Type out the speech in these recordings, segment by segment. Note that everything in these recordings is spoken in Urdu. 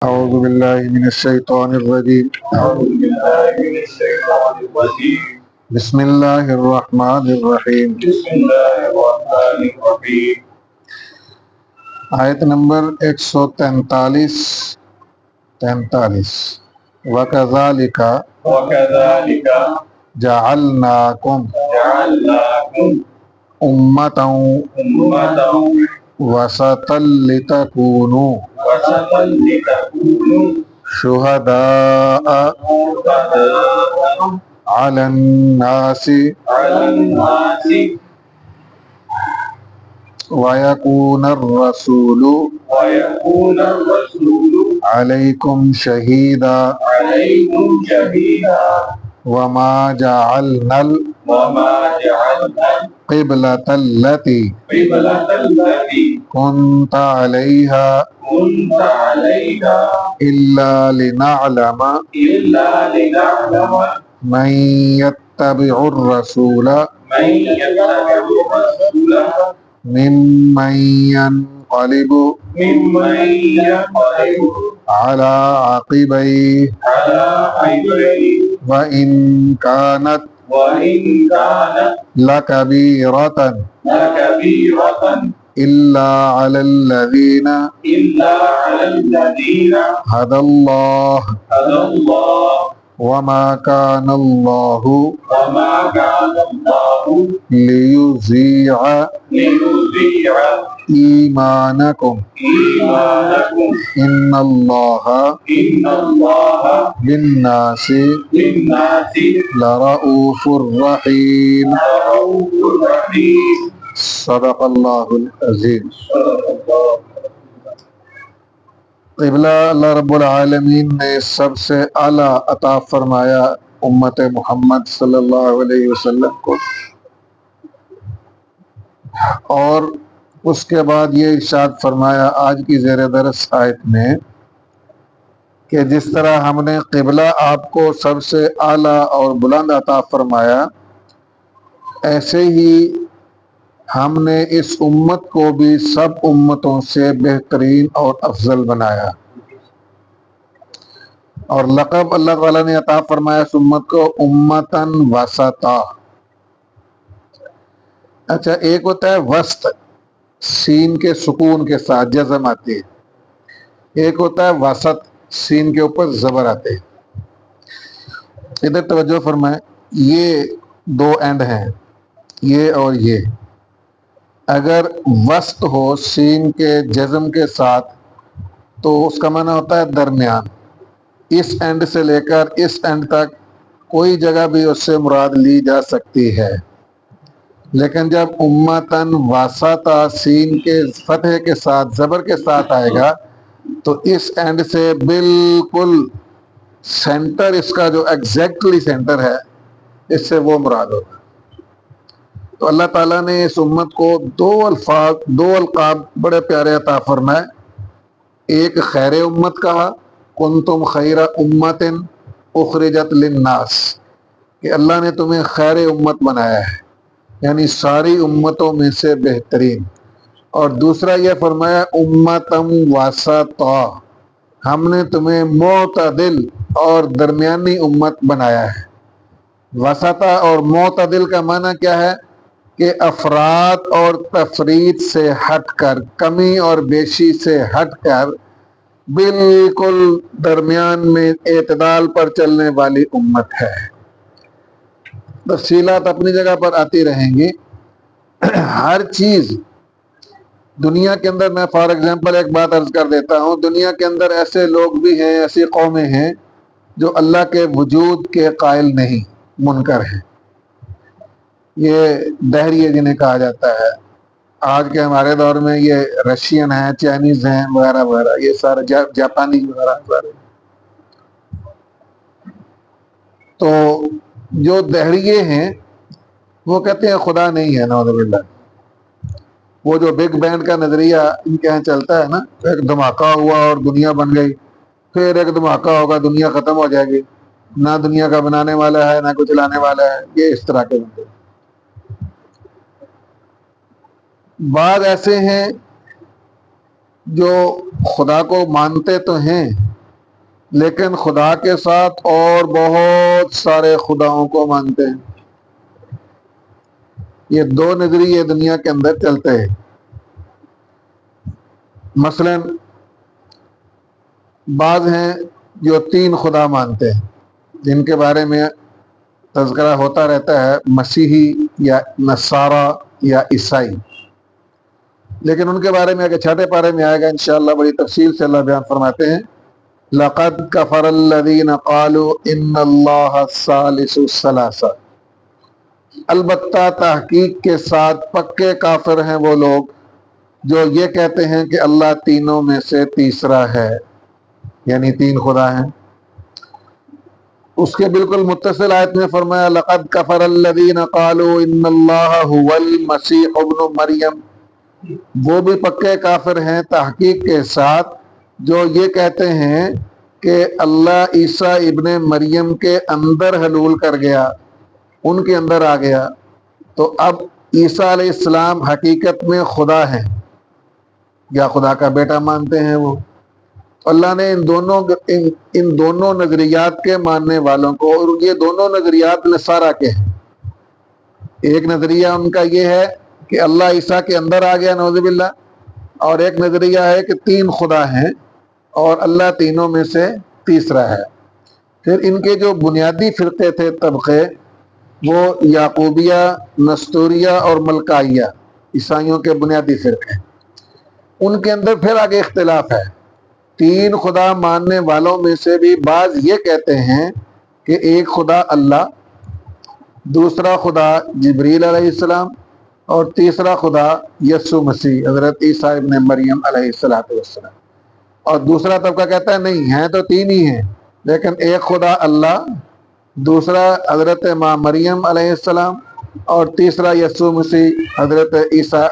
أعوذ بالله من الشيطان الرجيم. بسم الله الرحمن الرحيم. آیت نمبر 143. وَكَذَلِكَ جَعَلْنَاكُمْ أُمَّةً وَسَطًا لِتَكُونُوا شُهَدَاءَ عَلَى النَّاسِ وَيَكُونَ الرَّسُولُ عَلَيْكُمْ شَهِيدًا وَمَا جَعَلْنَا الْقِبْلَةَ الَّتِي كُنْتَ عَلَيْهَا إِلَّا لِنَعْلَمَ مَنْ يَتَّبِعُ الرَّسُولَ ممن ينقلب على عقبيه وإن كانت لكبيرة إلا على الذين هدى الله وما كان الله ليضيع إيمانكم إن الله بالناس لرؤوف رحيم. صدق اللہ العظیم. قبلہ اللہ رب العالمین نے سب سے اعلیٰ عطا فرمایا امت محمد صلی اللہ علیہ وسلم کو، اور اس کے بعد یہ ارشاد فرمایا آج کی زیر درس آیت میں کہ جس طرح ہم نے قبلہ آپ کو سب سے اعلیٰ اور بلند عطا فرمایا، ایسے ہی ہم نے اس امت کو بھی سب امتوں سے بہترین اور افضل بنایا، اور لقب اللہ تعالیٰ نے عطا فرمایا اس امت کو امتاً وسطا. اچھا، ایک ہوتا ہے وسط، سین کے سکون کے ساتھ جزم آتی ہے، ایک ہوتا ہے وسط، سین کے اوپر زبر آتے ہیں. ادھر توجہ فرمائیں، یہ دو اینڈ ہیں، یہ اور یہ. اگر وسط ہو سین کے جزم کے ساتھ تو اس کا معنی ہوتا ہے درمیان، اس اینڈ سے لے کر اس اینڈ تک کوئی جگہ بھی اس سے مراد لی جا سکتی ہے. لیکن جب امتاً وسطا سین کے فتح کے ساتھ زبر کے ساتھ آئے گا تو اس اینڈ سے بالکل سینٹر، اس کا جو ایگزیکٹلی سینٹر ہے، اس سے وہ مراد ہوگا. تو اللہ تعالیٰ نے اس امت کو دو القاب بڑے پیارے عطا فرمائے. ایک خیر امت کہا، کنتم خیر امت اخرجت للناس، کہ اللہ نے تمہیں خیر امت بنایا ہے، یعنی ساری امتوں میں سے بہترین. اور دوسرا یہ فرمایا امتم وسطا، ہم نے تمہیں معتدل اور درمیانی امت بنایا ہے. وسطا اور معتدل کا معنی کیا ہے کہ افراط اور تفریط سے ہٹ کر، کمی اور بیشی سے ہٹ کر بالکل درمیان میں اعتدال پر چلنے والی امت ہے. تفصیلات اپنی جگہ پر آتی رہیں گی. ہر چیز دنیا کے اندر، میں فار ایگزامپل ایک بات عرض کر دیتا ہوں، دنیا کے اندر ایسے لوگ بھی ہیں، ایسی قومیں ہیں جو اللہ کے وجود کے قائل نہیں، منکر ہیں. یہ دہریے جنہیں کہا جاتا ہے. آج کے ہمارے دور میں یہ رشین ہیں، چائنیز ہیں، وغیرہ وغیرہ، یہ سارے جاپانی وغیرہ سارے. تو جو دہریے ہیں وہ کہتے ہیں خدا نہیں ہے، نعوذ باللہ. وہ جو بگ بینگ کا نظریہ ان کے یہاں چلتا ہے نا، ایک دھماکہ ہوا اور دنیا بن گئی، پھر ایک دھماکہ ہوگا دنیا ختم ہو جائے گی، نہ دنیا کا بنانے والا ہے نہ کچھ لانے والا ہے. یہ اس طرح کے بندے. بعض ایسے ہیں جو خدا کو مانتے تو ہیں لیکن خدا کے ساتھ اور بہت سارے خداؤں کو مانتے ہیں۔ یہ دو نظریے دنیا کے اندر چلتے ہیں۔ مثلا بعض ہیں جو 3 خدا مانتے ہیں، جن کے بارے میں تذکرہ ہوتا رہتا ہے، مسیحی یا نصارہ یا عیسائی، لیکن ان کے بارے میں آگے 6 پارے میں آئے گا انشاءاللہ، بڑی تفصیل سے اللہ بیان فرماتے ہیں، لَقَدْ كَفَرَ الَّذِينَ قَالُوا إِنَّ اللَّهَ الثَّالِثُ الثَّلَاثَةِ، البتہ تحقیق کے ساتھ پکے کافر ہیں وہ لوگ جو یہ کہتے ہیں کہ اللہ تینوں میں سے تیسرا ہے، یعنی 3 خدا ہیں۔ اس کے بالکل متصل آیت میں فرمایا لَقَدْ كَفَرَ الَّذِينَ قَالُوا إِنَّ اللَّهَ هُوَ الْمَسِيحُ ابْنُ مریم، وہ بھی پکے کافر ہیں تحقیق کے ساتھ جو یہ کہتے ہیں کہ اللہ عیسیٰ ابن مریم کے اندر حلول کر گیا، ان کے اندر آ گیا۔ تو اب عیسیٰ علیہ السلام حقیقت میں خدا ہیں یا خدا کا بیٹا مانتے ہیں وہ۔ اللہ نے ان دونوں نظریات کے ماننے والوں کو، اور یہ دونوں نظریات نصارہ کے ہیں، ایک نظریہ ان کا یہ ہے کہ اللہ عیسیٰ کے اندر آ گیا نعوذ باللہ، اور ایک نظریہ ہے کہ 3 خدا ہیں اور اللہ تینوں میں سے تیسرا ہے۔ پھر ان کے جو بنیادی فرقے تھے، طبقے، وہ یعقوبیہ، نستوریہ اور ملکائیہ، عیسائیوں کے بنیادی فرقے، ان کے اندر پھر آگے اختلاف ہے۔ 3 خدا ماننے والوں میں سے بھی بعض یہ کہتے ہیں کہ ایک خدا اللہ، دوسرا خدا جبریل علیہ السلام، اور تیسرا خدا یسوع مسیح حضرت عیسیٰ ابن مریم علیہ السلام۔ اور دوسرا طبقہ کہتا ہے نہیں، ہیں تو 3 ہی ہیں، لیکن ایک خدا اللہ، دوسرا حضرت ماں مریم علیہ السلام، اور تیسرا یسوع مسیح حضرت عیسیٰ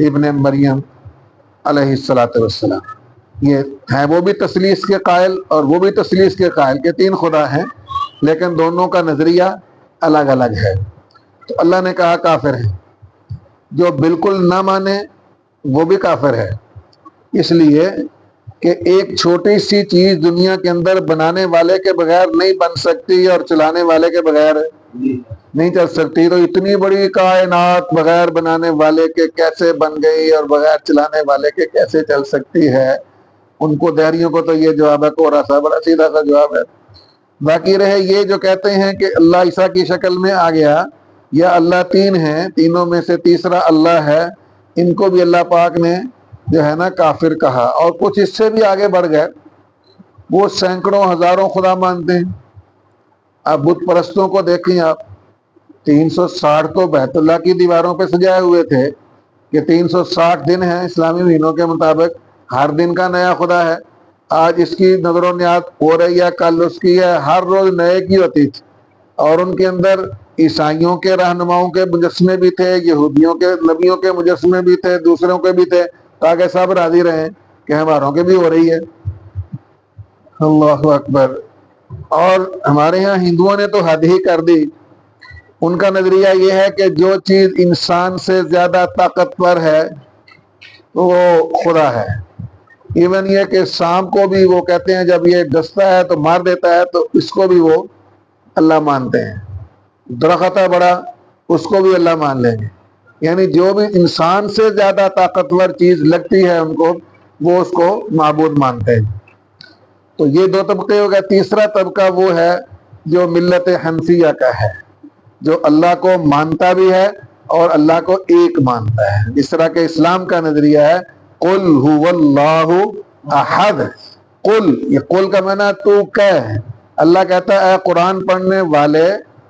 ابن مریم علیہ السلام۔ یہ ہیں وہ بھی تثلیث کے قائل اور وہ بھی تثلیث کے قائل کہ 3 خدا ہیں، لیکن دونوں کا نظریہ الگ الگ ہے۔ تو اللہ نے کہا کافر ہیں، جو بالکل نہ مانے وہ بھی کافر ہے، اس لیے کہ ایک چھوٹی سی چیز دنیا کے اندر بنانے والے کے بغیر نہیں بن سکتی اور چلانے والے کے بغیر نہیں چل سکتی، تو اتنی بڑی کائنات بغیر بنانے والے کے کیسے بن گئی اور بغیر چلانے والے کے کیسے چل سکتی ہے؟ ان کو دہریوں کو تو یہ جواب ہے، کوڑا سا بڑا سیدھا سا جواب ہے۔ باقی رہے یہ جو کہتے ہیں کہ اللہ عیسیٰ کی شکل میں آ گیا یا اللہ 3 ہیں، تینوں میں سے تیسرا اللہ ہے، ان کو بھی اللہ پاک نے جو ہے نا کافر کہا۔ اور کچھ اس سے بھی آگے بڑھ گئے، وہ سینکڑوں ہزاروں خدا مانتے ہیں۔ اب بت پرستوں کو دیکھیں آپ، 360 تو بیت اللہ کی دیواروں پہ سجائے ہوئے تھے کہ 360 دن ہیں اسلامی مہینوں کے مطابق، ہر دن کا نیا خدا ہے، آج اس کی نظر و نیاد ہو رہی ہے، کل اس کی ہے، ہر روز نئے کی ہوتی تھی۔ اور ان کے اندر عیسائیوں کے رہنماؤں کے مجسمے بھی تھے، یہودیوں کے نبیوں کے مجسمے بھی تھے، دوسروں کے بھی تھے، تاکہ سب راضی رہیں کہ ہماروں کے بھی ہو رہی ہے۔ اللہ اکبر۔ اور ہمارے ہاں ہندوؤں نے تو حد ہی کر دی، ان کا نظریہ یہ ہے کہ جو چیز انسان سے زیادہ طاقتور ہے وہ خدا ہے۔ ایون یہ کہ سانپ کو بھی وہ کہتے ہیں جب یہ ڈستا ہے تو مار دیتا ہے، تو اس کو بھی وہ اللہ مانتے ہیں۔ درخت ہے بڑا، اس کو بھی اللہ مان لیں گے۔ یعنی جو بھی انسان سے زیادہ طاقتور چیز لگتی ہے ان کو، وہ اس کو معبود مانتے ہیں۔ تو یہ 2 طبقے ہو گئے۔ تیسرا طبقہ وہ ہے جو ملت حنفیہ کا ہے، جو اللہ کو مانتا بھی ہے اور اللہ کو ایک مانتا ہے، جس طرح کہ اسلام کا نظریہ ہے قل هو اللہ احد۔ قل، یہ قل کا معنی تو کہہ، اللہ کہتا ہے اے قرآن پڑھنے والے،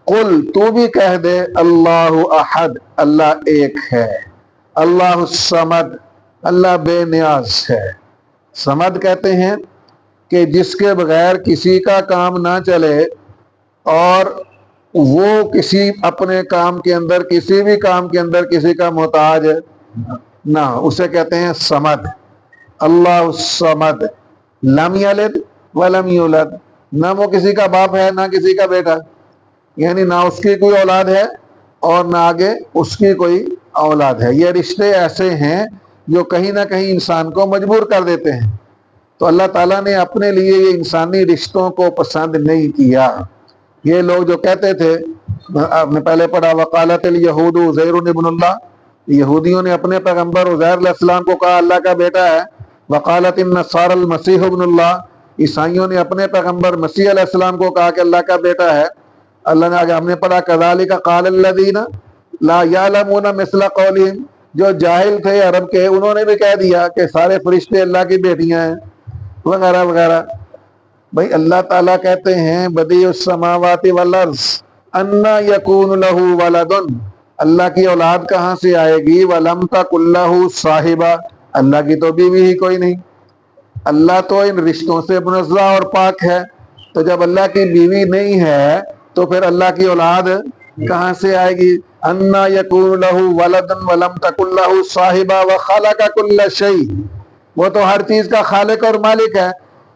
قل تو بھی کہہ دے اللہ احد، اللہ ایک ہے، اللہ الصمد، اللہ بے نیاز ہے۔ صمد کہتے ہیں کہ جس کے بغیر کسی کا کام نہ چلے، اور وہ کسی اپنے کام کے اندر، کسی بھی کام کے اندر کسی کا محتاج نہ، اسے کہتے ہیں صمد۔ اللہ الصمد، لم یلد ولم یولد، نہ وہ کسی کا باپ ہے نہ کسی کا بیٹا، یعنی نہ اس کی کوئی اولاد ہے اور نہ آگے اس کی کوئی اولاد ہے۔ یہ رشتے ایسے ہیں جو کہیں نہ کہیں انسان کو مجبور کر دیتے ہیں تو اللہ تعالیٰ نے اپنے لیے یہ انسانی رشتوں کو پسند نہیں کیا. یہ لوگ جو کہتے تھے، آپ نے پہلے پڑھا وقالت الیہود عزیر ابن اللہ، یہودیوں نے اپنے پیغمبر عزیر علیہ السلام کو کہا اللہ کا بیٹا ہے. وقالت النصارى المسیح ابن اللہ، عیسائیوں نے اپنے پیغمبر مسیح علیہ السلام کو کہا کہ اللہ کا بیٹا ہے. اللہ نے آگے ہم نے پڑھا کذالک قال الذین لا یعلمون مثل قولہم، جو جاہل تھے عرب کے انہوں نے بھی کہہ دیا کہ سارے فرشتے اللہ کی بیٹیاں ہیں وغیرہ وغیرہ. بھائی اللہ تعالیٰ کہتے ہیں بدیع السماوات والارض انا یکون لہ ولد، اللہ کی اولاد کہاں سے آئے گی؟ ولم تکن لہ صاحبہ، اللہ کی تو بیوی ہی کوئی نہیں. اللہ تو ان رشتوں سے منزہ اور پاک ہے. تو جب اللہ کی بیوی نہیں ہے تو پھر اللہ کی اولاد کہاں سے آئے گی؟ انا یکون لہ ولد ولم تکن لہ صاحبہ وخلق کل شیء، وہ تو ہر چیز کا خالق اور مالک ہے،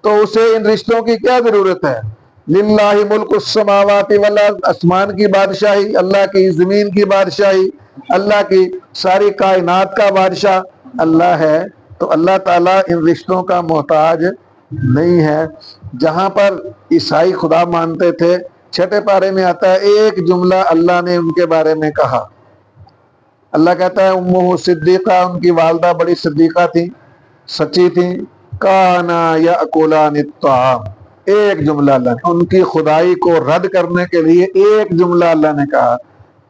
تو اسے ان رشتوں کی کیا ضرورت ہے؟ للہ ملک السماوات والارض، آسمان کی بادشاہی اللہ کی، زمین کی بادشاہی اللہ کی، ساری کائنات کا بادشاہ اللہ ہے. تو اللہ تعالیٰ ان رشتوں کا محتاج نہیں ہے. جہاں پر عیسائی خدا مانتے تھے، چھٹے پارے میں آتا ہے ایک جملہ اللہ نے ان کے بارے میں کہا. اللہ کہتا ہے امہ صدیقہ، ان کی والدہ بڑی صدیقہ تھی، سچی تھی. کانا یاکلان الطعام، ایک جملہ اللہ نے ان کی خدائی کو رد کرنے کے لیے ایک جملہ اللہ نے کہا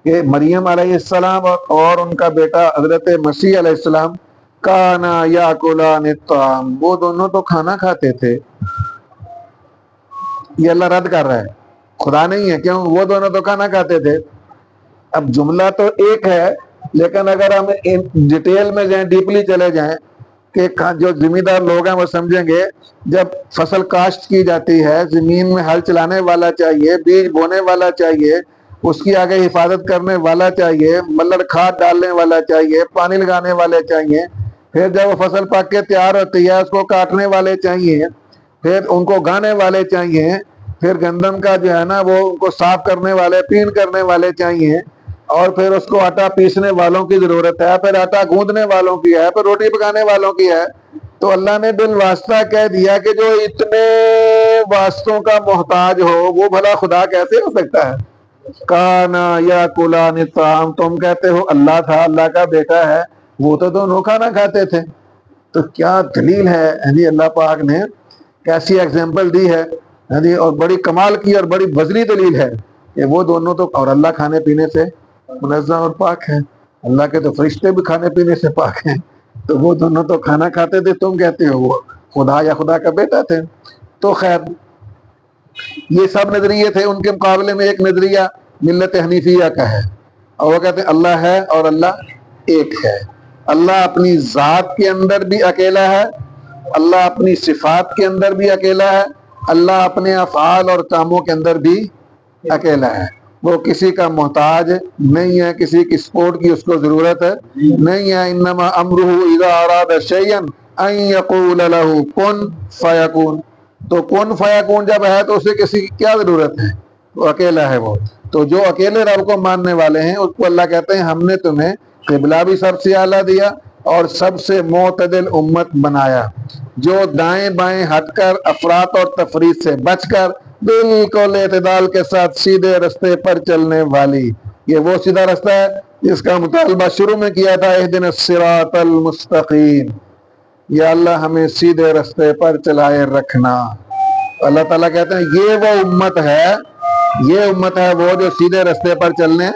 کہ مریم علیہ السلام اور ان کا بیٹا حضرت مسیح علیہ السلام کانا یاکلان الطعام، وہ دونوں تو کھانا کھاتے تھے. یہ اللہ رد کر رہا ہے، خدا نہیں ہے. کیوں؟ وہ دونوں تو کھانا کھاتے تھے. اب جملہ تو ایک ہے، لیکن اگر ہم ڈیٹیل میں جائیں، ڈیپلی چلے جائیں کہ جو ذمہ دار لوگ ہیں وہ سمجھیں گے جب فصل کاشت کی جاتی ہے، زمین میں ہل چلانے والا چاہیے، بیج بونے والا چاہیے، اس کی آگے حفاظت کرنے والا چاہیے، ملڑ کھاد ڈالنے والا چاہیے، پانی لگانے والے چاہیے. پھر جب وہ فصل پک کے تیار ہوتی ہے اس کو کاٹنے والے چاہیے، پھر ان کو گانے والے چاہیے، پھر گندم کا جو ہے نا وہ ان کو صاف کرنے والے، پین کرنے والے چاہیے، اور پھر اس کو آٹا پیسنے والوں کی ضرورت ہے، پھر آٹا گوندنے والوں کی ہے، پھر روٹی پکانے والوں کی ہے. تو اللہ نے بالواسطہ کہہ دیا کہ جو اتنے واسطوں کا محتاج ہو وہ بھلا خدا کیسے ہو سکتا ہے؟ کانا یاکلان الطعام، تم کہتے ہو اللہ تھا، اللہ کا بیٹا ہے، وہ تو دونوں کھانا کھاتے تھے. تو کیا دلیل ہے جی، اللہ پاک نے کیسی ایگزامپل دی ہے جی، اور بڑی کمال کی اور بڑی وزنی دلیل ہے کہ وہ دونوں تو، اور اللہ کھانے پینے سے منزہ اور پاک ہے، اللہ کے تو فرشتے بھی کھانے پینے سے پاک ہیں. تو وہ دونوں تو کھانا کھاتے تھے، تم کہتے ہو وہ خدا یا خدا کا بیٹا تھے. تو خیر یہ سب نظریے تھے. ان کے مقابلے میں ایک نظریہ ملت حنیفیہ کا ہے، اور وہ کہتے ہیں اللہ ہے اور اللہ ایک ہے. اللہ اپنی ذات کے اندر بھی اکیلا ہے، اللہ اپنی صفات کے اندر بھی اکیلا ہے، اللہ اپنے افعال اور کاموں کے اندر بھی اکیلا ہے. وہ کسی کا محتاج نہیں ہے، کسی کی سپورٹ کی اس کو ضرورت ہے نہیں ہے. انما امرہ اذا اراد شیئا ان یقول له کن فیکون. تو کن فیکون جب ہے تو اسے کسی کی کیا ضرورت ہے؟ وہ اکیلا ہے وہ. تو جو اکیلے رب کو ماننے والے ہیں اس کو اللہ کہتے ہیں ہم نے تمہیں قبلہ بھی سب سے اعلیٰ دیا اور سب سے معتدل امت بنایا، جو دائیں بائیں ہٹ کر افراط اور تفریط سے بچ کر بالکل اعتدال کے ساتھ سیدھے رستے پر چلنے والی. یہ وہ سیدھا رستہ ہے جس کا مطالبہ شروع میں کیا تھا اہدنا الصراط المستقیم، یا اللہ ہمیں سیدھے رستے پر چلائے رکھنا. اللہ تعالیٰ کہتے ہیں یہ وہ امت ہے، یہ امت ہے وہ جو سیدھے رستے پر چلنے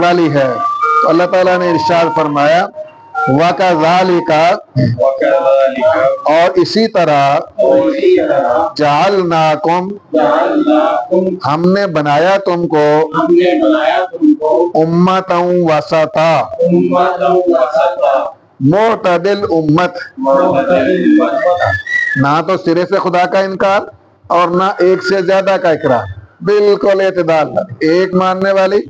والی ہے. تو اللہ تعالیٰ نے ارشاد فرمایا وَكَذَلِكَ، اور اسی طرح جعلناکم، ہم نے بنایا تم کو امتا وسطا، معتدل امت، نہ تو سرے سے خدا کا انکار اور نہ ایک سے زیادہ کا اقرار، بالکل اعتدال، ایک ماننے والی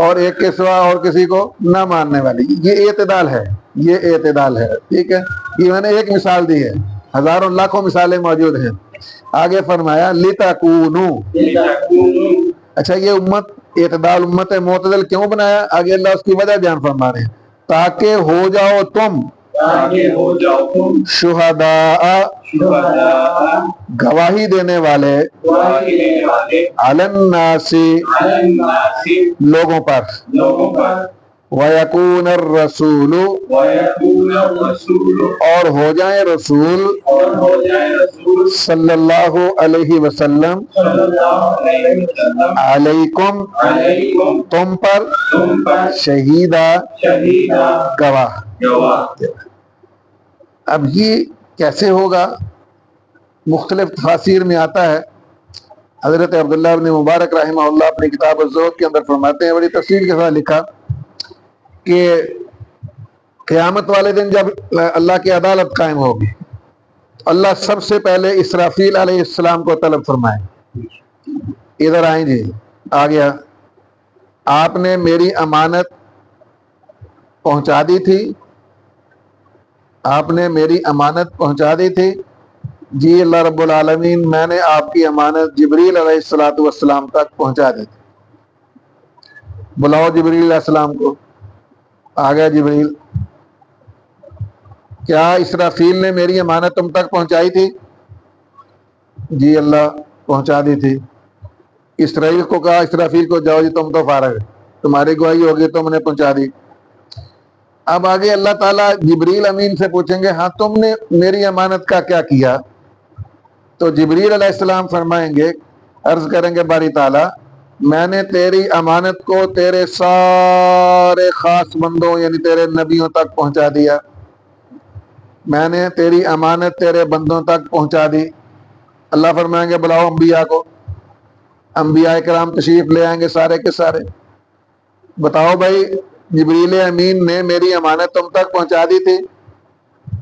اور ایک کے سوا اور کسی کو نہ ماننے والی. یہ اعتدال ہے، یہ اعتدال ہے. ٹھیک ہے، یہ میں نے ایک مثال دی ہے، ہزاروں لاکھوں مثالیں موجود ہیں. آگے فرمایا لِتَكُونُوا، اچھا یہ امت اعتدال امت معتدل کیوں بنایا؟ آگے اللہ اس کی وجہ بیان فرما رہے ہیں تاکہ ہو جاؤ تم تاکہ ہو جاؤ تم شہداء گواہی دینے والے علی الناس لوگوں پر وَيَكُونَ الرَّسُولُ اور ہو جائے رسول صلی اللہ علیہ وسلم علیکم تم پر شہیدہ گواہ. اب یہ کیسے ہوگا؟ مختلف تفاسیر میں آتا ہے. حضرت عبداللہ ابن مبارک رحمہ اللہ اپنی کتاب الزہد کے اندر فرماتے ہیں، بڑی تفصیل کے ساتھ لکھا کہ قیامت والے دن جب اللہ کی عدالت قائم ہوگی، اللہ سب سے پہلے اسرافیل علیہ السلام کو طلب فرمائے، ادھر آئیں جی. آ گیا، آپ نے میری امانت پہنچا دی تھی، آپ نے میری امانت پہنچا دی تھی. جی اللہ رب العالمین، میں نے آپ کی امانت جبریل علیہ السلام تک پہنچا دی تھی. بلاؤ جبریل علیہ السلام کو. آ گیا جبریل. کیا اسرافیل نے میری امانت تم تک پہنچائی تھی؟ جی اللہ پہنچا دی تھی. اسرائیل کو کہا، اسرافیل کو جاؤ جی تم تو فارغ، تمہاری گواہی ہوگی، تم نے پہنچا دی. اب آگے اللہ تعالیٰ جبریل امین سے پوچھیں گے، ہاں تم نے میری امانت کا کیا کیا؟ تو جبریل علیہ السلام فرمائیں گے، عرض کریں گے باری تعالیٰ، میں نے تیری امانت کو تیرے سارے خاص بندوں یعنی تیرے نبیوں تک پہنچا دیا. میں نے تیری امانت تیرے بندوں تک پہنچا دی. اللہ فرمائیں گے بلاؤ انبیاء کو. انبیاء کرام تشریف لے آئیں گے سارے کے سارے. بتاؤ بھائی جبریل امین نے میری امانت تم تک پہنچا دی تھی؟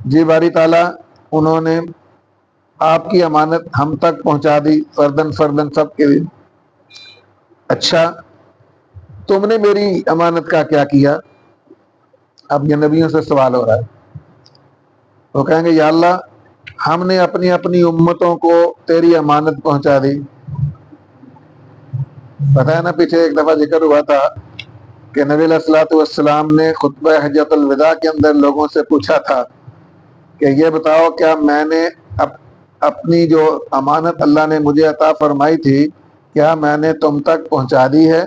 جی باری تعالیٰ انہوں نے آپ کی امانت ہم تک پہنچا دی، فردن فردن سب کے لیے. اچھا تم نے میری امانت کا کیا کیا؟ اب یہ نبیوں سے سوال ہو رہا ہے. وہ کہیں گے یا اللہ ہم نے اپنی اپنی امتوں کو تیری امانت پہنچا دی. پتہ ہے نا پیچھے ایک دفعہ ذکر ہوا تھا کہ نبی علیہ الصلوۃ والسلام نے خطبہ حجۃ الوداع کے اندر لوگوں سے پوچھا تھا کہ یہ بتاؤ کیا میں نے اپنی جو امانت اللہ نے مجھے عطا فرمائی تھی کیا میں نے تم تک پہنچا دی ہے؟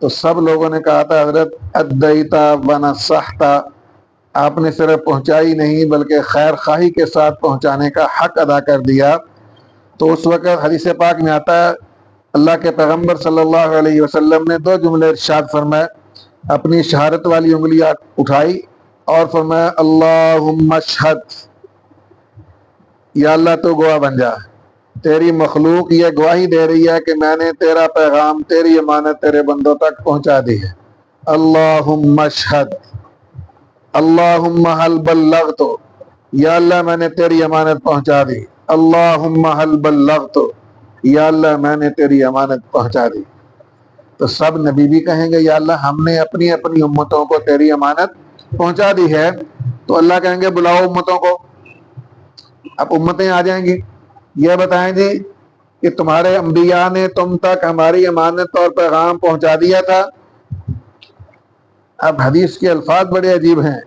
تو سب لوگوں نے کہا تھا حضرت ادیتا ونصحتا، آپ نے صرف پہنچائی نہیں بلکہ خیر خواہی کے ساتھ پہنچانے کا حق ادا کر دیا. تو اس وقت حدیث پاک میں آتا ہے اللہ کے پیغمبر صلی اللہ علیہ وسلم نے دو جملے ارشاد فرمائے، اپنی شہادت والی انگلی اٹھائی اور فرمایا اللہم اشہد، یا اللہ تو گواہ بن جا، تیری مخلوق یہ گواہی دے رہی ہے کہ میں نے تیرا پیغام تیری امانت تیرے بندوں تک پہنچا دی ہے. اللہم اشہد اللہم حل بلغت، یا اللہ میں نے تیری امانت پہنچا دی. اللہم حل بلغت، یا اللہ میں نے تیری امانت پہنچا دی. تو سب نبی بھی کہیں گے یا اللہ ہم نے اپنی اپنی امتوں کو تیری امانت پہنچا دی ہے. تو اللہ کہیں گے بلاؤ امتوں کو. اب امتیں آ جائیں گی، یہ بتائیں جی کہ تمہارے انبیاء نے تم تک ہماری امانت اور پیغام پہنچا دیا تھا. اب حدیث کے الفاظ بڑے عجیب ہیں.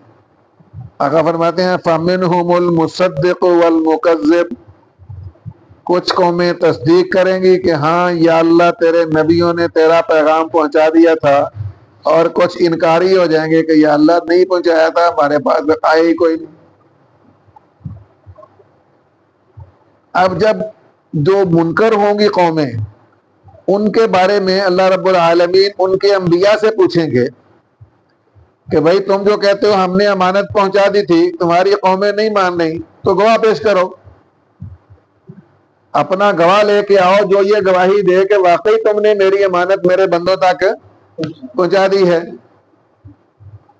آقا فرماتے ہیں فَمِنْهُمُ الْمُصَدِّقُ وَالْمُكَذِّبُ، کچھ قومیں تصدیق کریں گی کہ ہاں یا اللہ تیرے نبیوں نے تیرا پیغام پہنچا دیا تھا، اور کچھ انکاری ہو جائیں گے کہ یا اللہ نہیں پہنچایا تھا، ہمارے پاس آئے ہی کوئی نہیں. اب جب جو منکر ہوں گی قومیں، ان کے بارے میں اللہ رب العالمین ان کے انبیاء سے پوچھیں گے کہ بھائی تم جو کہتے ہو ہم نے امانت پہنچا دی تھی، تمہاری قومیں نہیں مان رہی، تو گواہ پیش کرو، اپنا گواہ لے کے آؤ جو یہ گواہی دے کہ واقعی تم نے میری امانت میرے بندوں تک پہنچا دی ہے.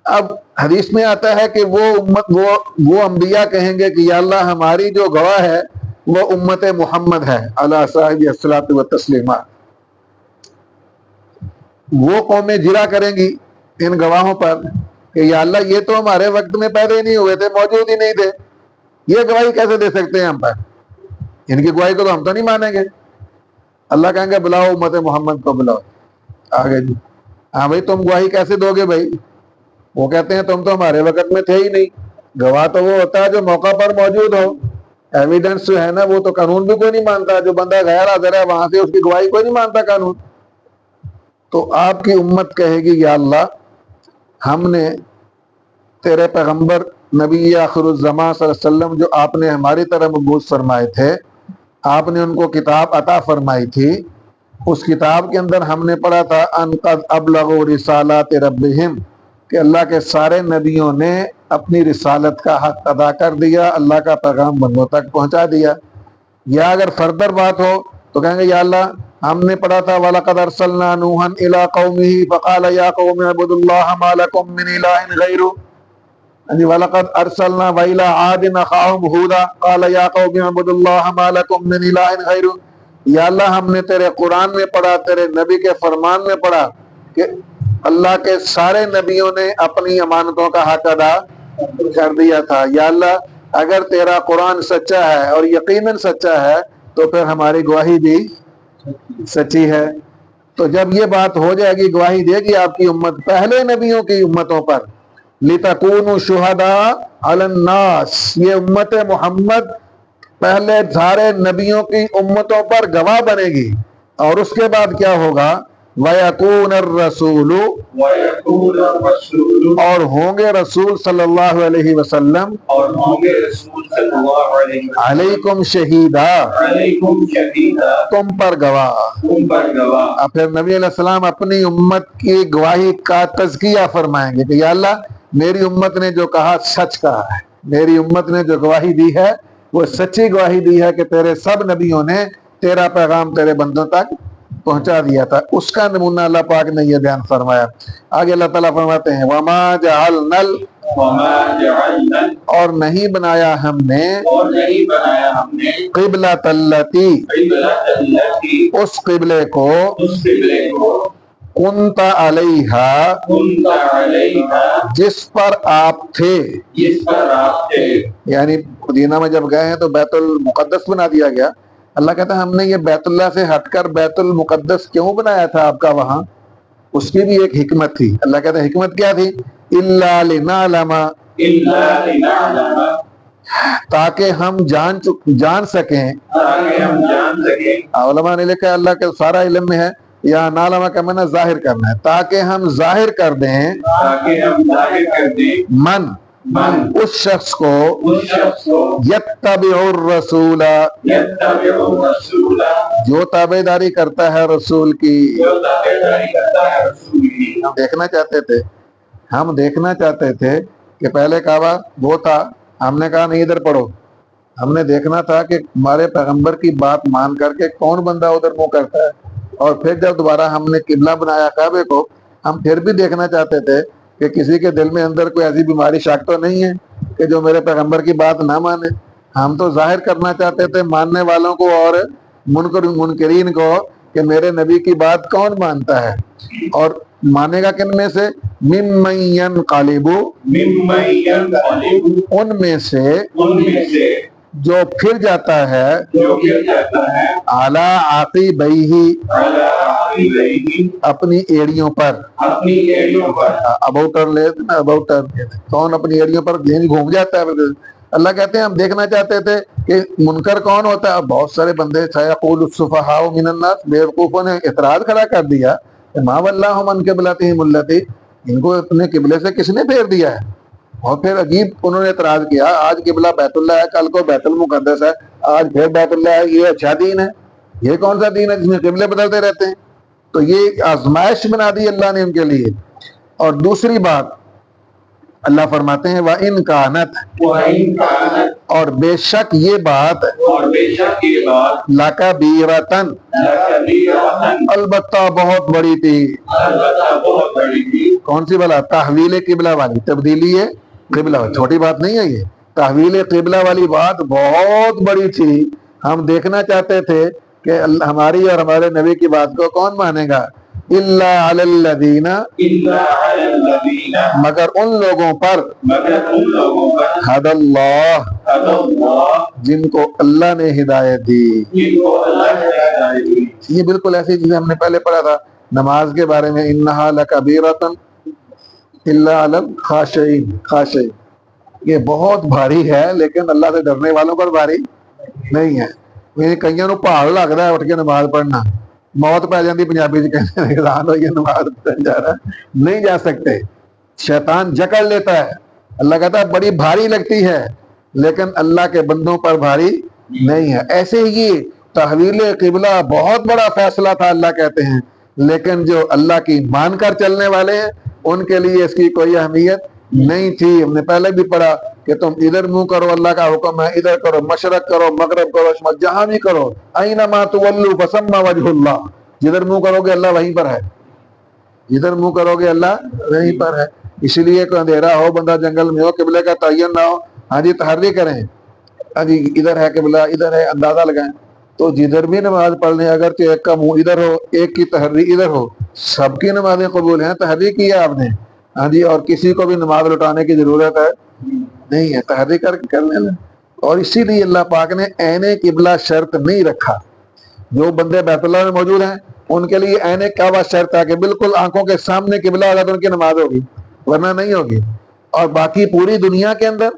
اب حدیث میں آتا ہے کہ وہ انبیاء کہیں گے کہ یا اللہ ہماری جو گواہ ہے وہ امت محمد ہے علیہ صاحب الصلاۃ والتسلیمہ. وہ قومیں جرا کریں گی ان گواہوں پر کہ یا اللہ یہ تو ہمارے وقت میں پیدا ہی نہیں ہوئے تھے، موجود ہی نہیں تھے، یہ گواہی کیسے دے سکتے ہیں ہم پر؟ ان کی گواہی کو تو ہم تو نہیں مانیں گے. اللہ کہیں گے بلاؤ امت محمد کو بلاؤ. آگے جی ہاں بھائی تم گواہی کیسے دو گے بھائی؟ وہ کہتے ہیں تم تو ہمارے وقت میں تھے ہی نہیں. گواہ تو وہ ہوتا ہے جو موقع پر موجود ہو. ایویڈنس جو ہے نا وہ تو قانون بھی کوئی نہیں مانتا. جو بندہ غیر حاضر ہے وہاں سے اس کی گواہی کوئی نہیں مانتا قانون. تو آپ کی امت کہے گی یا اللہ ہم نے تیرے پیغمبر نبی آخر الزمان صلی اللہ علیہ وسلم جو آپ نے ہماری طرح مبعوث فرمائے تھے, آپ نے ان کو کتاب عطا فرمائی تھی, اس کتاب کے اندر ہم نے پڑھا تھا ان قد ابلغوا رسالات ربہم, کہ اللہ کے سارے نبیوں نے اپنی رسالت کا حق ادا کر دیا, اللہ کا پیغام بندوں تک پہنچا دیا. یا اگر فردر بات ہو تو کہیں گے یا اللہ ہم نے پڑھا تھا وَلَقَدْ أَرْسَلْنَا نُوحًا إِلَىٰ قَوْمِهِ فَقَالَ يَا قَوْمِ اعْبُدُوا اللَّهَ مَا لَكُم مِّنْ إِلَٰهٍ غَيْرُهُ. وَلَقَدْ أَرْسَلْنَا وَإِلَىٰ عَادٍ أَخَاهُمْ هُودًا قَالَ يَا قَوْمِ اعْبُدُوا اللَّهَ مَا لَكُم مِّنْ إِلَٰهٍ غَيْرُهُ. یا اللہ ہم نے تیرے قرآن میں پڑھا, تیرے نبی کے فرمان میں پڑھا کہ اللہ کے سارے نبیوں نے اپنی امانتوں کا حق ادا کر دیا تھا. یا اللہ اگر تیرا قرآن سچا ہے اور یقیناً سچا ہے تو پھر ہماری گواہی بھی سچی ہے. تو جب یہ بات ہو جائے گی, گواہی دے گی آپ کی امت پہلے نبیوں کی امتوں پر, لِتَكُونُوا شُهَدَاءَ عَلَى النَّاسِ, یہ امت محمد پہلے سارے نبیوں کی امتوں پر گواہ بنے گی. اور اس کے بعد کیا ہوگا, وَيَكُونَ الرَّسُولُ, وَيَكُونَ الرَّسُولُ, اور ہوں گے رسول صلی اللہ علیہ وسلم, اور ہوں گے رسول صلی اللہ علیہ وسلم, علیکم شہیدا, علیکم شہیدا, تم پر گواہ. تم پر گواہ. اور پھر نبی علیہ السلام اپنی امت کی گواہی کا تزکیہ فرمائیں گے کہ یا اللہ میری امت نے جو کہا سچ کہا ہے, میری امت نے جو گواہی دی ہے وہ سچی گواہی دی ہے کہ تیرے سب نبیوں نے تیرا پیغام تیرے بندوں تک پہنچا دیا تھا. اس کا نمونہ اللہ پاک نے یہ بیان فرمایا. آگے اللہ تعالیٰ فرماتے ہیں وَمَا جَعَلْنَا, وَمَا جَعَلْنَا, اور نہیں بنایا ہم نے, اور نہیں بنایا ہم نے, قبلۃ التی, قبلۃ التی, اس قبلے کو, اس قبلے کو, کنت علیہا, کنت علیہا, جس پر آپ تھے, جس پر آپ تھے. یعنی مدینہ میں جب گئے ہیں تو بیت المقدس بنا دیا گیا. اللہ کہتا ہے ہم نے یہ بیت اللہ سے ہٹ کر بیت المقدس کیوں بنایا تھا آپ کا وہاں, اس کی بھی ایک حکمت تھی. اللہ کہتا ہے حکمت کیا تھی, إِلَّا لِنَعْلَمَ, إِلَّا لِنَعْلَمَ, تاکہ ہم جان سکیں. تاکہ ہم جان سکیں. علماء نے لکھا ہے اللہ کے سارا علم میں ہے, یا نعلم کا معنی ظاہر کرنا ہے, تاکہ ہم ظاہر کر دیں, تاکہ ہم ظاہر کر دیں, من, اس شخص کو, اس شخص کو, یتبع الرسول, یتبع الرسول, جو تابعداری کرتا ہے رسول کی. جو تابعداری کرتا ہے رسول کی. ہم دیکھنا چاہتے تھے کہ پہلے کعبہ وہ تھا, ہم نے کہا نہیں ادھر پڑھو. ہم نے دیکھنا تھا کہ ہمارے پیغمبر کی بات مان کر کے کون بندہ ادھر منہ کرتا ہے. اور پھر جب دوبارہ ہم نے قبلہ بنایا کعبے کو, ہم پھر بھی دیکھنا چاہتے تھے کہ کسی کے دل میں اندر کوئی ایسی بیماری شک تو نہیں ہے کہ جو میرے پیغمبر کی بات نہ مانے. ہم تو ظاہر کرنا چاہتے تھے ماننے والوں کو اور منکرین کو کہ میرے نبی کی بات کون مانتا ہے, اور مانے گا کن میں سے, ممن ینقلب, ممن ینقلب, ان میں سے ان میں سے جو پھر جاتا ہے, جو گر جاتا ہے, علی عقبیہ, علی عقبیہ, اپنی ایڑیوں پر. اپنی ایڑیوں پر. اباؤٹر لے نا, اباؤٹر کون اپنی ایڑیوں پر گھوم جاتا ہے. اللہ کہتے ہیں ہم دیکھنا چاہتے تھے کہ منکر کون ہوتا ہے. بہت سارے بندے سیقول السفہاء من الناس, بیوقوفوں نے اعتراض کھڑا کر دیا کہ ما ولاھم عن قبلتہم التی, ان کو اپنے قبلے سے کس نے پھیر دیا ہے. اور پھر عجیب انہوں نے اعتراض کیا, آج قبلہ بیت اللہ ہے, کل کو بیت المقدس ہے, آج پھر بیت اللہ ہے, یہ اچھا دین ہے. یہ کون سا دین ہے جس میں قبلے بدلتے رہتے ہیں. تو یہ آزمائش بنا دی اللہ نے ان کے لیے. اور دوسری بات اللہ فرماتے ہیں وَإِن كَانَتْ, وَإِن كَانَتْ, اور بے شک یہ بات, اور بے شک یہ بات, لَكَبِيرَةً, لَكَبِيرَةً, البتہ بہت بڑی تھی. البتہ بہت بڑی تھی. کون سی بلا, تحویل قبلہ والی, تبدیلی قبلہ, چھوٹی بات نہیں ہے یہ. تحویل قبلہ والی بات بہت بڑی تھی. ہم دیکھنا چاہتے تھے کہ ہماری اور ہمارے نبی کی بات کو کون مانے گا. إِلَّا عَلَى الَّذِينَ, إِلَّا عَلَى الَّذِينَ, مگر ان لوگوں پر, مگر ان لوگوں پر, هَدَى اللَّهُ, هَدَى اللَّهُ, جن کو اللہ نے ہدایت دی. جن کو اللہ نے ہدایت دی. یہ بالکل ایسی چیزیں ہم نے پہلے پڑھا تھا نماز کے بارے میں, إِنَّهَا لَكَبِيرَةً إِلَّا عَلَى الْخَاشِعِينَ, خاشعين. یہ بہت بھاری ہے لیکن اللہ سے ڈرنے والوں پر بھاری نہیں ہے. کئیوں نو پہاڑ لگتا ہے اٹھ کے نماز پڑھنا, موت پی جاتی پنجابی کہتے ہیں رات ہوئی نماز پڑھنے جا رہا, نہیں جا سکتے, شیطان جکڑ لیتا ہے. اللہ کہتا ہے بڑی بھاری لگتی ہے لیکن اللہ کے بندوں پر بھاری نہیں ہے. ایسے ہی تحویل قبلہ بہت بڑا فیصلہ تھا اللہ کہتے ہیں, لیکن جو اللہ کی مان کر چلنے والے ہیں ان کے لیے اس کی کوئی اہمیت نہیں تھی. ہم نے پہلے بھی پڑھا کہ تم ادھر منہ کرو, اللہ کا حکم ہے ادھر کرو, مشرق کرو مغرب کرو شمال, جہاں بھی کرو, اینما تولوا فثم وجہ اللہ, جدھر منہ کرو گے اللہ وہیں پر ہے, جدھر منہ کرو گے اللہ وہیں پر ہے. اسی لیے کوئی اندھیرا ہو, بندہ جنگل میں ہو, قبلے کا تعین نہ ہو, ہاں جی تحری کریں, ہاں جی ادھر ہے قبلہ ادھر ہے, اندازہ لگائیں تو جدھر بھی نماز پڑھ لیں, اگرچہ ایک کا منہ ادھر ہو ایک کی تحری ادھر ہو, سب کی نمازیں قبول ہیں. تحری کی ہے آپ نے, ہاں جی, اور کسی کو بھی نماز لوٹانے کی ضرورت ہے نہیں ہے, تحری کر کے کر لینا. اور اسی لیے اللہ پاک نے عین قبلہ شرط نہیں رکھا. جو بندے بیت اللہ میں موجود ہیں ان کے لیے عین کعبہ شرط ہے کہ بالکل آنکھوں کے سامنے قبلہ ہوگا تو ان کی نماز ہوگی, ورنہ نہیں ہوگی. اور باقی پوری دنیا کے اندر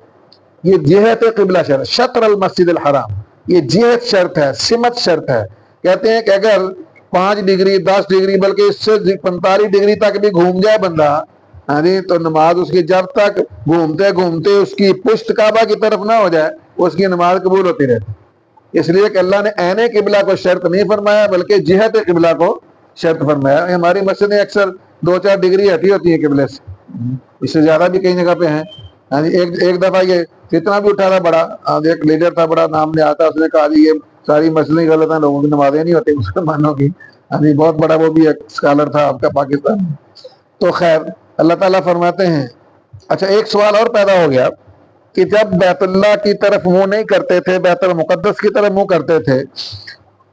یہ جہت قبلہ شرط, شطر المسجد الحرام, یہ جہت شرط ہے, سمت شرط ہے. کہتے ہیں کہ اگر 5 ڈگری 10 ڈگری بلکہ اس سے 45 ڈگری تک بھی گھوم جائے بندہ, ہاں جی, تو نماز اس کی جب تک گھومتے گھومتے اس کی پشت کعبہ کی طرف نہ ہو جائے اس کی نماز قبول ہوتی رہتی. اس لیے کہ اللہ نے عین قبلہ کو شرط نہیں فرمایا بلکہ جہت قبلہ کو شرط فرمایا. ہماری مسجدیں اکثر 2-4 ڈگری ہٹی ہوتی ہیں قبلے سے, اس سے زیادہ بھی کئی جگہ پہ ہیں. ہاں جی, ایک دفعہ یہ فتنہ بھی اٹھا تھا بڑا, ایک لیڈر تھا بڑا نام لے آتا, اس نے کہا جی یہ ساری مسئلیں غلط ہیں, لوگوں کی نمازیں نہیں ہوتی مسلمانوں کی. ہاں جی, بہت بڑا وہ بھی ایک اسکالر تھا آپ کا پاکستان میں. تو خیر اللہ تعالیٰ فرماتے ہیں. اچھا, ایک سوال اور پیدا ہو گیا کہ جب بیت اللہ کی طرف منہ نہیں کرتے تھے, بیت المقدس کی طرف منہ کرتے تھے,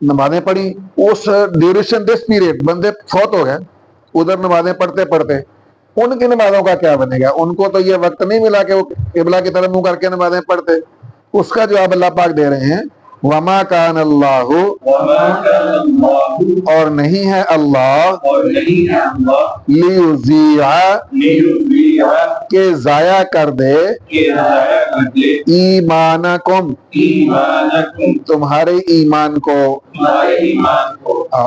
نمازیں پڑھی, اس ڈیوریشن دس پیریڈ بندے فوت ہو گئے ادھر نمازیں پڑھتے پڑھتے, ان کی نمازوں کا کیا بنے گا؟ ان کو تو یہ وقت نہیں ملا کہ وہ قبلہ کی طرف منہ کر کے نمازیں پڑھتے. اس کا جواب اللہ پاک دے رہے ہیں, وما کان اللہ, اور نہیں ہے اللہ, لیضیع, کہ ضائع کر دے, ایمانکم, تمہارے ایمان کو,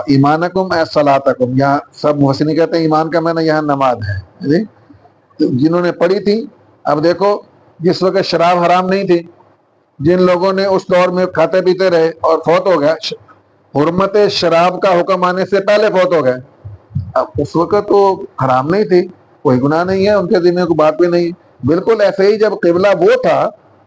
ایمانکم اے صلاتکم. یہاں سب محسنین کہتے ہیں ایمان کا معنی یہاں نماز ہے. جنہوں نے پڑھی تھی, اب دیکھو جس وقت شراب حرام نہیں تھی, جن لوگوں نے اس دور میں کھاتے پیتے رہے اور فوت ہو گئے, حرمت شراب کا حکم آنے سے پہلے فوت ہو گئے. اب اس وقت تو حرام نہیں تھی, کوئی گناہ نہیں ہے, ان کے ذمہ کوئی بات بھی نہیں. بالکل ایسے ہی جب قبلہ وہ تھا,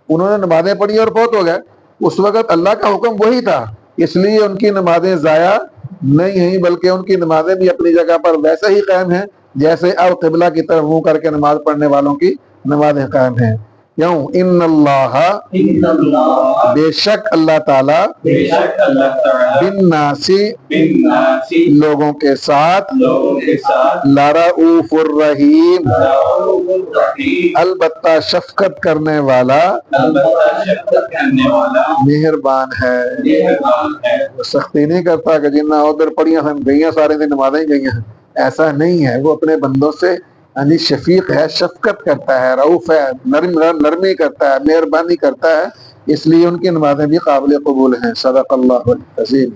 انہوں نے نمازیں پڑھی اور فوت ہو گئے, اس وقت اللہ کا حکم وہی تھا, اس لیے ان کی نمازیں ضائع نہیں ہیں بلکہ ان کی نمازیں بھی اپنی جگہ پر ویسے ہی قائم ہیں جیسے اب قبلہ کی طرف منہ کر کے نماز پڑھنے والوں کی نمازیں قائم ہیں. کیوں؟ ان اللہ, بے شک اللہ تعالی, بالناسی, لوگوں کے ساتھ, لرؤوف الرحیم, البتہ شفقت کرنے والا, مہربان ہے. سختی نہیں کرتا کہ جنہ ادھر پڑھیاں ہیں گئیاں سارے دن نمازیں ہی گئی ہیں, ایسا نہیں ہے. وہ اپنے بندوں سے یعنی شفیق ہے, شفقت کرتا ہے, رؤوف ہے, نرمی کرتا ہے, مہربانی کرتا ہے, اس لیے ان کی نمازیں بھی قابل قبول ہیں. صدق اللہ العظیم.